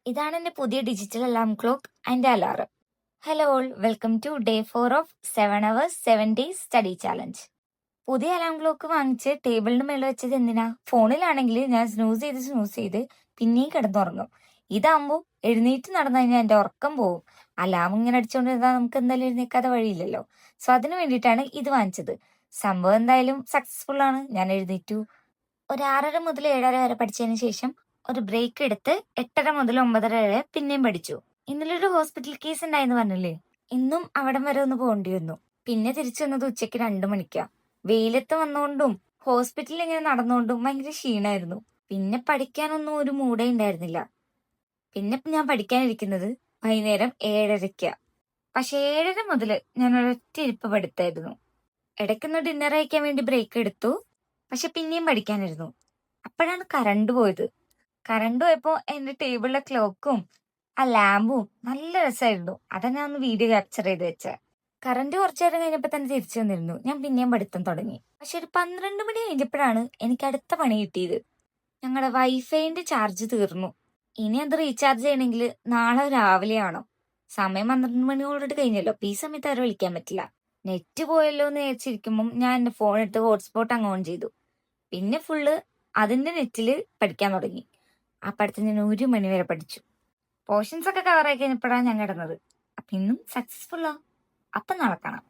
ഇതാണ് എൻ്റെ പുതിയ digital alarm clock and alarm. Hello all, welcome to day 4 of 7 hours 7 days study challenge. പുതിയ alarm clock വാങ്ങിച്ച് ടേബിളിന് മേളിൽ വെച്ചത് എന്തിനാ? ഫോണിലാണെങ്കിൽ ഞാൻ സ്നൂസ് ചെയ്ത് പിന്നെയും കിടന്നുറങ്ങും. ഇതാകുമ്പോൾ എഴുന്നേറ്റ് നടന്നു കഴിഞ്ഞാൽ എൻ്റെ ഉറക്കം പോവും. അലാം ഇങ്ങനെ അടിച്ചുകൊണ്ടിരുന്നാൽ നമുക്ക് എന്തായാലും എഴുന്നേക്കാതെ വഴിയില്ലല്ലോ. സോ അതിന് വേണ്ടിയിട്ടാണ് ഇത് വാങ്ങിച്ചത്. സംഭവം എന്തായാലും സക്സസ്ഫുൾ ആണ്. ഞാൻ എഴുന്നേറ്റു. ഒരു 6:30 മുതൽ 7:30 വരെ പഠിച്ചതിന് ശേഷം ഒരു ബ്രേക്ക് എടുത്ത് 8:30 മുതൽ 9:30 വരെ പിന്നെയും പഠിച്ചു. ഇന്നലെ ഒരു ഹോസ്പിറ്റൽ കേസ് ഉണ്ടായെന്ന് പറഞ്ഞില്ലേ, ഇന്നും അവിടം വരെ ഒന്ന് പോകേണ്ടി വന്നു. പിന്നെ തിരിച്ചു വന്നത് ഉച്ചയ്ക്ക് 2 മണിക്കാ. വെയിലത്ത് വന്നുകൊണ്ടും ഹോസ്പിറ്റലിൽ ഇങ്ങനെ നടന്നുകൊണ്ടും ഭയങ്കര ക്ഷീണമായിരുന്നു. പിന്നെ പഠിക്കാനൊന്നും ഒരു മൂടേ ഉണ്ടായിരുന്നില്ല. പിന്നെ ഞാൻ പഠിക്കാനിരിക്കുന്നത് വൈകുന്നേരം 7:30-ക്കാ. പക്ഷെ 7:30 മുതൽ ഞാൻ ഒരൊറ്റ ഇരിപ്പ് പഠിത്തായിരുന്നു. ഇടയ്ക്കൊന്ന് ഡിന്നർ കഴിക്കാൻ വേണ്ടി ബ്രേക്ക് എടുത്തു. പക്ഷെ പിന്നെയും പഠിക്കാനിരുന്നു. അപ്പോഴാണ് കറണ്ട് പോയത്. കറണ്ട് പോയപ്പോ എന്റെ ടേബിളിലെ ക്ലോക്കും ആ ലാമ്പും നല്ല രസമായിരുന്നു. അതാ ഞാൻ ഒന്ന് വീഡിയോ ക്യാപ്ചർ ചെയ്ത് വെച്ചത്. കറണ്ട് കുറച്ചു നേരം കഴിഞ്ഞപ്പോ തന്നെ തിരിച്ചു വന്നിരുന്നു. ഞാൻ പിന്നെയും പഠിത്തം തുടങ്ങി. പക്ഷെ ഒരു 12 മണി കഴിഞ്ഞപ്പോഴാണ് എനിക്ക് അടുത്ത പണി കിട്ടിയത്. ഞങ്ങളുടെ വൈഫൈന്റെ ചാർജ് തീർന്നു. ഇനി അത് റീചാർജ് ചെയ്യണമെങ്കിൽ നാളെ രാവിലെ ആവണം. സമയം 12 മണിയോട് കഴിഞ്ഞല്ലോ. അപ്പൊ ഈ സമയത്ത് അവരെ വിളിക്കാൻ പറ്റില്ല. നെറ്റ് പോയല്ലോ എന്ന് വിചാരിച്ചിരിക്കുമ്പോൾ ഞാൻ എന്റെ ഫോൺ എടുത്ത് ഹോട്ട്സ്പോട്ട് അങ്ങ് ഓൺ ചെയ്തു. പിന്നെ ഫുള്ള് അതിന്റെ നെറ്റില് പഠിക്കാൻ തുടങ്ങി. ആ പഠിത്തം ഞാൻ 1 മണി വരെ പഠിച്ചു. പോർഷൻസ് ഒക്കെ കവർ ആയി കഴിഞ്ഞപ്പോഴാണ് ഞാൻ കിടന്നത്. അപ്പൊ ഇന്നും സക്സസ്ഫുള്ളാ. അപ്പൊ നാളെ കാണാം.